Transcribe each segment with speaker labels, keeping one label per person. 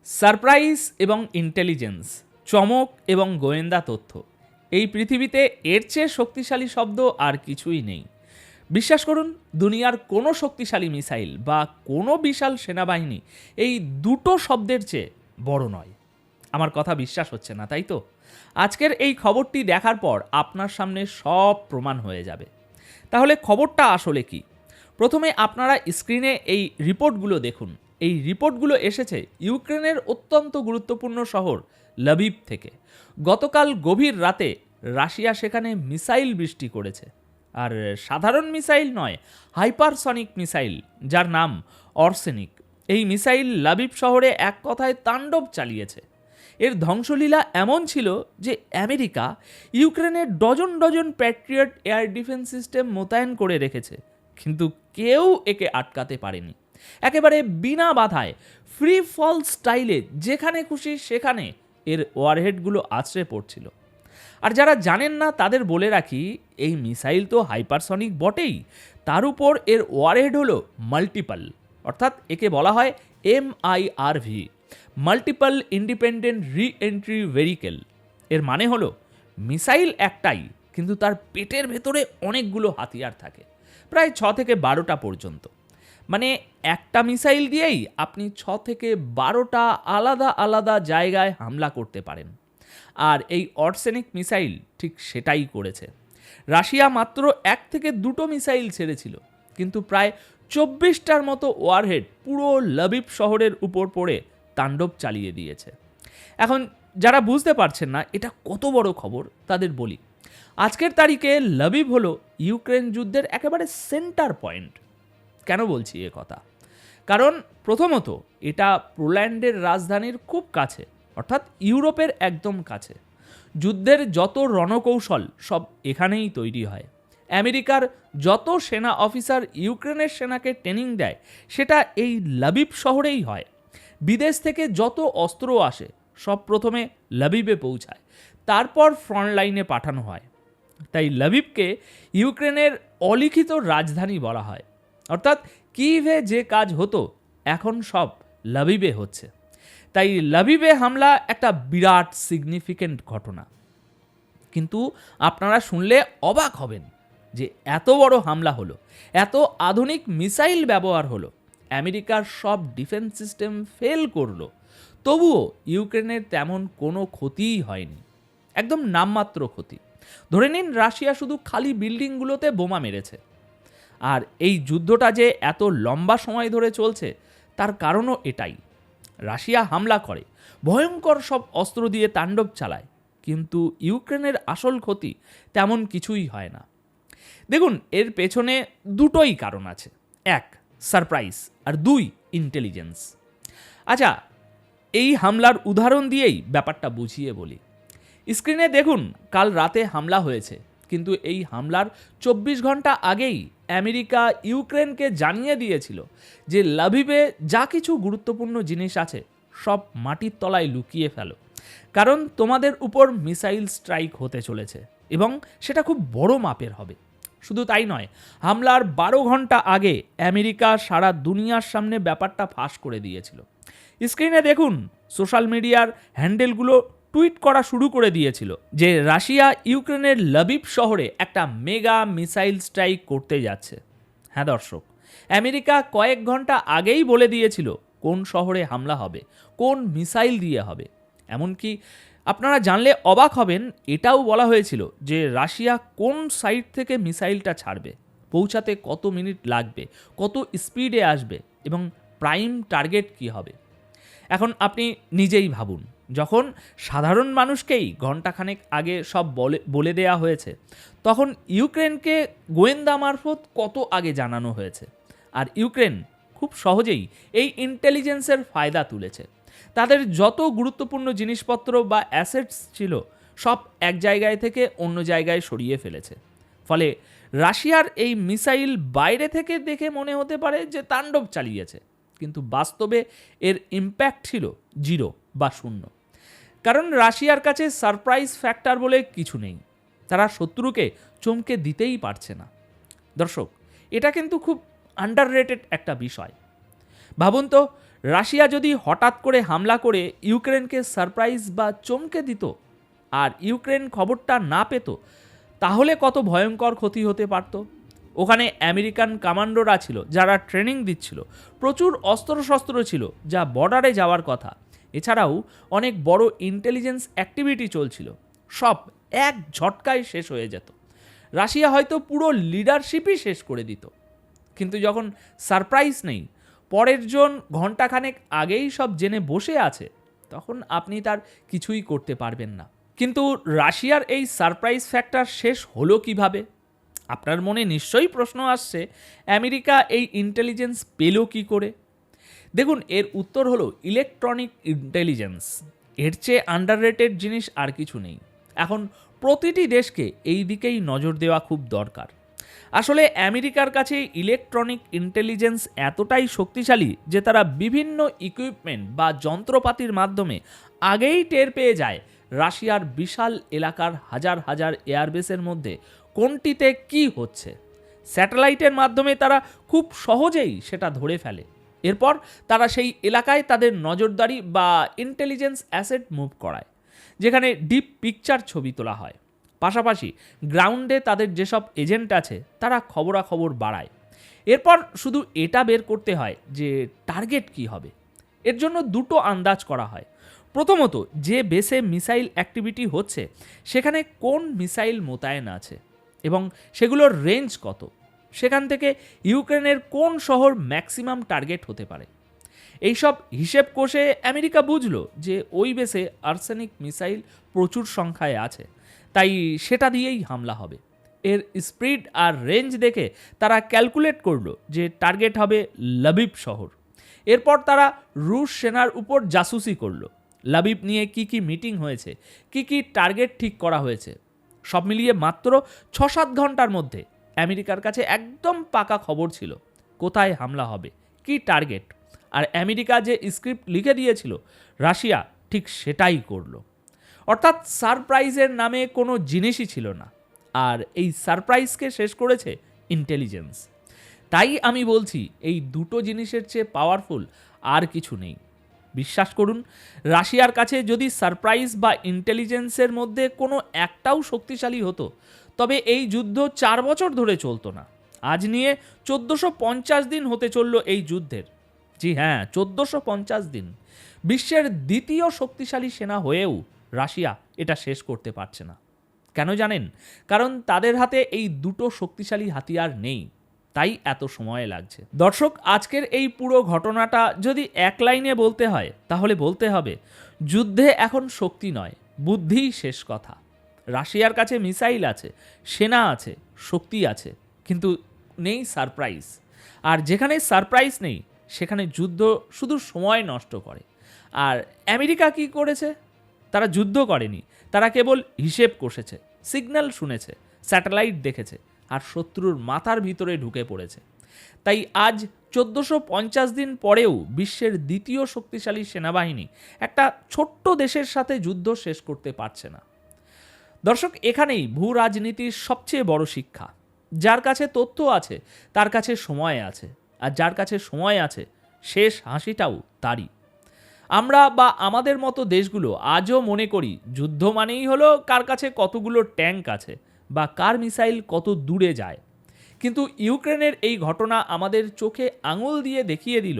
Speaker 1: Surprise এবং intelligence, চমক এবং গোয়েন্দা তথ্য, এই পৃথিবীতে এর চেয়ে শক্তিশালী শব্দ আর কিছুই নেই। বিশ্বাস করুন, দুনিয়ার কোনো শক্তিশালী মিসাইল বা কোনো বিশাল সেনাবাহিনী এই দুটো শব্দের চেয়ে বড় নয়। আমার কথা বিশ্বাস হচ্ছে না, তাই তো? আজকের এই খবরটি দেখার পর আপনার সামনে সব প্রমাণ হয়ে যাবে। তাহলে খবরটা আসলে কি? প্রথমে আপনারা স্ক্রিনে এই রিপোর্টগুলো দেখুন। এই রিপোর্টগুলো এসেছে ইউক্রেনের অত্যন্ত গুরুত্বপূর্ণ শহর লবিব থেকে। গতকাল গভীর রাতে রাশিয়া সেখানে মিসাইল বৃষ্টি করেছে। আর সাধারণ মিসাইল নয়, হাইপারসনিক মিসাইল, যার নাম অর্সেনিক। এই মিসাইল লবিব শহরে এক কথায় তাণ্ডব চালিয়েছে। এর ধ্বংসলীলা এমন ছিল যে আমেরিকা ইউক্রেনের dozen dozen Patriot air defence system মোতায়েন করে রেখেছে, কিন্তু কেউ একে আটকাতে পারেনি। একেবারে বিনা বাধায় ফ্রি ফল স্টাইলে যেখানে খুশি সেখানে এর ওয়ারহেডগুলো আছড়ে পড়ছিল। আর যারা জানেন না তাদের বলে রাখি, এই মিসাইল তো হাইপারসনিক বটেই, তার উপর এর ওয়ারহেড হলো মাল্টিপল, অর্থাৎ একে বলা হয় MIRV, মাল্টিপল ইন্ডিপেন্ডেন্ট রি এন্ট্রি ভেহিকেল। এর মানে হলো মিসাইল একটাই, কিন্তু তার পেটের ভেতরে অনেকগুলো হাতিয়ার থাকে, প্রায় 6 থেকে 12টা পর্যন্ত। মানে একটা মিসাইল দিয়েই আপনি 6 থেকে 12টা আলাদা আলাদা জায়গায় হামলা করতে পারেন। আর এই অর্সেনিক মিসাইল ঠিক সেটাই করেছে। রাশিয়া মাত্র 1 থেকে 2টো মিসাইল ছেড়েছিল, কিন্তু প্রায় 24টার মতো ওয়ারহেড পুরো লবিব শহরের উপর পড়ে তাণ্ডব চালিয়ে দিয়েছে। এখন যারা বুঝতে পারছেন না এটা কত বড় খবর, তাদের বলি, আজকের তারিখে লবিব হলো ইউক্রেন যুদ্ধের একেবারে সেন্টার পয়েন্ট। কেন বলছি এ কথা? কারণ প্রথমত এটা পোল্যান্ডের রাজধানীর খুব কাছে, অর্থাৎ ইউরোপের একদম কাছে। যুদ্ধের যত রণকৌশল সব এখানেই তৈরি হয়। আমেরিকার যত সেনা অফিসার ইউক্রেনের সেনাকে ট্রেনিং দেয় সেটা এই লবিব শহরেই হয়। বিদেশ থেকে যত অস্ত্র আসে সব প্রথমে লবিবে পৌঁছায়, তারপর ফ্রন্ট লাইনে পাঠানো হয়। তাই লবিবকে ইউক্রেনের অলিখিত রাজধানী বলা হয়। অর্থাৎ কিভে যে কাজ হতো এখন সব লবিবে হচ্ছে। তাই লবিবে হামলা একটা বিরাট সিগনিফিক্যান্ট ঘটনা। কিন্তু আপনারা শুনলে অবাক হবেন যে এত বড় হামলা হলো, এত আধুনিক মিসাইল ব্যবহার হলো, আমেরিকার সব ডিফেন্স সিস্টেম ফেল করলো, তবুও ইউক্রেনের তেমন কোনো ক্ষতিই হয়নি, একদম নামমাত্র ক্ষতি। ধরে নিন রাশিয়া শুধু খালি বিল্ডিংগুলোতে বোমা মেরেছে। আর এই যুদ্ধটা যে এত লম্বা সময় ধরে চলছে তার কারণও এটাই। রাশিয়া হামলা করে, ভয়ঙ্কর সব অস্ত্র দিয়ে তাণ্ডব চালায়, কিন্তু ইউক্রেনের আসল ক্ষতি তেমন কিছুই হয় না। দেখুন, এর পেছনে দুটোই কারণ আছে। 1, সারপ্রাইজ, আর 2, ইন্টেলিজেন্স। আচ্ছা, এই হামলার উদাহরণ দিয়েই ব্যাপারটা বুঝিয়ে বলি। স্ক্রিনে দেখুন, কাল রাতে হামলা হয়েছে, কিন্তু এই হামলার 24 ঘন্টা আগেই আমেরিকা ইউক্রেনকে জানিয়ে দিয়েছিল যে লবিবে যা কিছু গুরুত্বপূর্ণ জিনিস আছে সব মাটির তলায় লুকিয়ে ফেলো, কারণ তোমাদের উপর মিসাইল স্ট্রাইক হতে চলেছে এবং সেটা খুব বড় মাপের হবে। শুধু তাই নয়, হামলার 12 ঘন্টা আগে আমেরিকা সারা দুনিয়ার সামনে ব্যাপারটা ফাঁস করে দিয়েছিল। স্ক্রিনে দেখুন, সোশ্যাল মিডিয়ার হ্যান্ডেলগুলো টুইট করা শুরু করে দিয়েছিল যে রাশিয়া ইউক্রেনের লবিব শহরে একটা মেগা মিসাইল স্ট্রাইক করতে যাচ্ছে। হ্যাঁ দর্শক, আমেরিকা কয়েক ঘন্টা আগেই বলে দিয়েছিল কোন শহরে হামলা হবে, কোন মিসাইল দিয়ে হবে। এমনকি আপনারা জানলে অবাক হবেন, এটাও বলা হয়েছিল যে রাশিয়া কোন সাইড থেকে মিসাইলটা ছাড়বে, পৌঁছাতে কত মিনিট লাগবে, কত স্পিডে আসবে এবং প্রাইম টার্গেট কী হবে। এখন আপনি নিজেই ভাবুন, যখন সাধারণ মানুষকেই ঘণ্টাখানেক আগে সব বলে দেয়া হয়েছে, তখন ইউক্রেনকে গোয়েন্দা মারফত কত আগে জানানো হয়েছে। আর ইউক্রেন খুব সহজেই এই ইন্টেলিজেন্সের ফায়দা তুলেছে। তাদের যত গুরুত্বপূর্ণ জিনিসপত্র বা অ্যাসেটস ছিল সব এক জায়গায় থেকে অন্য জায়গায় সরিয়ে ফেলেছে। ফলে রাশিয়ার এই মিসাইল বাইরে থেকে দেখে মনে হতে পারে যে তাণ্ডব চালিয়েছে, কিন্তু বাস্তবে এর ইম্প্যাক্ট ছিল 0 বা 0। কারণ রাশিয়ার কাছে সারপ্রাইজ ফ্যাক্টর বলে কিছু নেই, তারা শত্রুকে চমকে দিতেই পারছে না। দর্শক, এটা কিন্তু খুব আন্ডাররেটেড একটা বিষয়। ভাবুন তো, রাশিয়া যদি হঠাৎ করে হামলা করে ইউক্রেনকে সারপ্রাইজ বা চমকে দিত আর ইউক্রেন খবরটা না পেত, তাহলে কত ভয়ঙ্কর ক্ষতি হতে পারত। ওখানে আমেরিকান কমান্ডোরা ছিল যারা ট্রেনিং দিচ্ছিল, প্রচুর অস্ত্রশস্ত্র ছিল যা বর্ডারে যাওয়ার কথা, এছাড়াও অনেক বড় ইন্টেলিজেন্স অ্যাক্টিভিটি চলছিল। সব এক ঝটকায় শেষ হয়ে যেত। রাশিয়া হয়তো পুরো লিডারশিপই শেষ করে দিত। কিন্তু যখন সারপ্রাইজ নেই, পরের জন ঘন্টাখানেক আগেই সব জেনে বসে আছে, তখন আপনি তার কিছুই করতে পারবেন না। কিন্তু রাশিয়ার এই সারপ্রাইজ ফ্যাক্টর শেষ হলো কিভাবে? আপনার মনে নিশ্চয়ই প্রশ্ন আসছে, আমেরিকা এই ইন্টেলিজেন্স পেল কী করে? দেখুন, এর উত্তর হলো ইলেকট্রনিক ইন্টেলিজেন্স। এর চেয়ে আন্ডাররেটেড জিনিস আর কিছু নেই। এখন প্রতিটি দেশকে এই দিকেই নজর দেওয়া খুব দরকার। আসলে আমেরিকার কাছে ইলেকট্রনিক ইন্টেলিজেন্স এতটাই শক্তিশালী যে তারা বিভিন্ন ইকুইপমেন্ট বা যন্ত্রপাতির মাধ্যমে আগেই টের পেয়ে যায় রাশিয়ার বিশাল এলাকার হাজার হাজার এয়ারবেসের মধ্যে কোনটিতে কি হচ্ছে। স্যাটেলাইটের মাধ্যমে তারা খুব সহজেই সেটা ধরে ফেলে। এরপর তারা সেই এলাকায় তাদের নজরদারি বা ইন্টেলিজেন্স অ্যাসেট মুভ করায়, যেখানে ডিপ পিকচার ছবি তোলা হয়। পাশাপাশি গ্রাউন্ডে তাদের যেসব এজেন্ট আছে তারা খবরাখবর বাড়ায়। এরপর শুধু এটা বের করতে হয় যে টার্গেট কি হবে। এর জন্য দুটো আন্দাজ করা হয়। প্রথমত, যে বেসে মিসাইল অ্যাক্টিভিটি হচ্ছে সেখানে কোন মিসাইল মোতায়েন আছে এবং সেগুলোর রেঞ্জ কত। সেখান থেকে ইউক্রেনের কোন শহর ম্যাক্সিমাম টার্গেট হতে পারে। এইসব হিসেব কষে আমেরিকা বুঝলো যে ওই বেসে আর্সেনিক মিসাইল প্রচুর সংখ্যায় আছে, তাই সেটা দিয়েই হামলা হবে। এর স্পিড আর রেঞ্জ দেখে তারা ক্যালকুলেট করলো যে টার্গেট হবে লাবিব শহর। এরপর তারা রুশ সেনার উপর জাসুসি করলো। লাবিব নিয়ে কি কি মিটিং হয়েছে, কি কি টার্গেট ঠিক করা হয়েছে, সব মিলিয়ে মাত্র 6-7 ঘন্টার মধ্যে আমেরিকার কাছে একদম পাকা খবর ছিল কোথায় হামলা হবে, কি টার্গেট। আর আমেরিকা যে স্ক্রিপ্ট লিখে দিয়েছিল, রাশিয়া ঠিক সেটাই করলো। অর্থাৎ সারপ্রাইজের নামে কোনো জিনিসই ছিল না, আর এই সারপ্রাইজকে শেষ করেছে ইন্টেলিজেন্স। তাই আমি বলছি, এই দুটো জিনিসের চেয়ে পাওয়ারফুল আর কিছু নেই। বিশ্বাস করুন, রাশিয়ার কাছে যদি সারপ্রাইজ বা ইন্টেলিজেন্সের মধ্যে কোনো একটাও শক্তিশালী হতো, তবে এই যুদ্ধ 4 বছর ধরে চলতো না। আজ নিয়ে 1450 দিন হতে চলল এই যুদ্ধের। জি হ্যাঁ, 1450 দিন। বিশ্বের দ্বিতীয় শক্তিশালী সেনা হয়েও রাশিয়া এটা শেষ করতে পারছে না। কেন জানেন? কারণ তাদের হাতে এই দুটো শক্তিশালী হাতিয়ার নেই, তাই এত সময় লাগছে। দর্শক, আজকের এই পুরো ঘটনাটা যদি এক লাইনে বলতে হয়, তাহলে বলতে হবে, যুদ্ধে এখন শক্তি নয়, বুদ্ধিই শেষ কথা। রাশিয়ার কাছে মিসাইল আছে, সেনা আছে, শক্তি আছে, কিন্তু নেই সারপ্রাইজ। আর যেখানে সারপ্রাইজ নেই, সেখানে যুদ্ধ শুধু সময় নষ্ট করে। আর আমেরিকা কি করেছে? তারা যুদ্ধ করেনি, তারা কেবল হিসেব কষেছে, সিগন্যাল শুনেছে, স্যাটেলাইট দেখেছে, আর শত্রুর মাথার ভিতরে ঢুকে পড়েছে। তাই আজ 1450 দিন পরেও বিশ্বের দ্বিতীয় শক্তিশালী সেনাবাহিনী একটা ছোট্ট দেশের সাথে যুদ্ধ শেষ করতে পারছে না। দর্শক, এখানেই ভূ রাজনীতির সবচেয়ে বড় শিক্ষা। যার কাছে তথ্য আছে তার কাছে সময় আছে, আর যার কাছে সময় আছে শেষ হাসিটাও তারই। আমরা বা আমাদের মতো দেশগুলো আজও মনে করি যুদ্ধ মানেই হলো কার কাছে কতগুলো ট্যাঙ্ক আছে বা কার মিসাইল কত দূরে যায়। কিন্তু ইউক্রেনের এই ঘটনা আমাদের চোখে আঙুল দিয়ে দেখিয়ে দিল,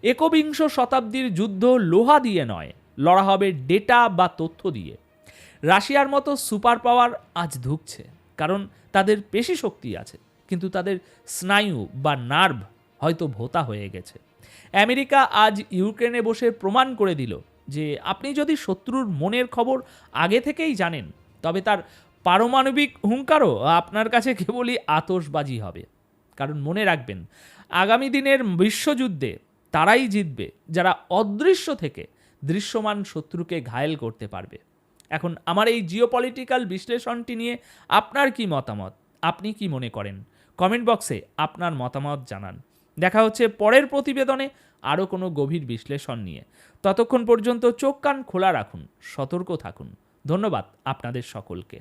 Speaker 1: একবিংশ শতাব্দীর যুদ্ধ লোহা দিয়ে নয়, লড়া হবে ডেটা বা তথ্য দিয়ে। রাশিয়ার মতো সুপার পাওয়ার আজ ধুঁকছে, কারণ তাদের পেশি শক্তি আছে, কিন্তু তাদের স্নায়ু বা নার্ভ হয়তো ভোঁতা হয়ে গেছে। আমেরিকা আজ ইউক্রেনে বসে প্রমাণ করে দিল যে আপনি যদি শত্রুর মনের খবর আগে থেকেই জানেন, তবে তার পারমাণবিক হুঙ্কারও আপনার কাছে কেবলই আতশবাজি হবে। কারণ মনে রাখবেন, আগামী দিনের বিশ্বযুদ্ধে তারাই জিতবে যারা অদৃশ্য থেকে দৃশ্যমান শত্রুকে ঘায়েল করতে পারবে। এখন আমার এই জিওপলিটিক্যাল বিশ্লেষণটি নিয়ে আপনার কি মতামত? আপনি কি মনে করেন? কমেন্ট বক্সে আপনার মতামত জানান। দেখা হচ্ছে পরের প্রতিবেদনে আরও কোনো গভীর বিশ্লেষণ নিয়ে। ততক্ষণ পর্যন্ত চোখ কান খোলা রাখুন, সতর্ক থাকুন। ধন্যবাদ আপনাদের সকলকে।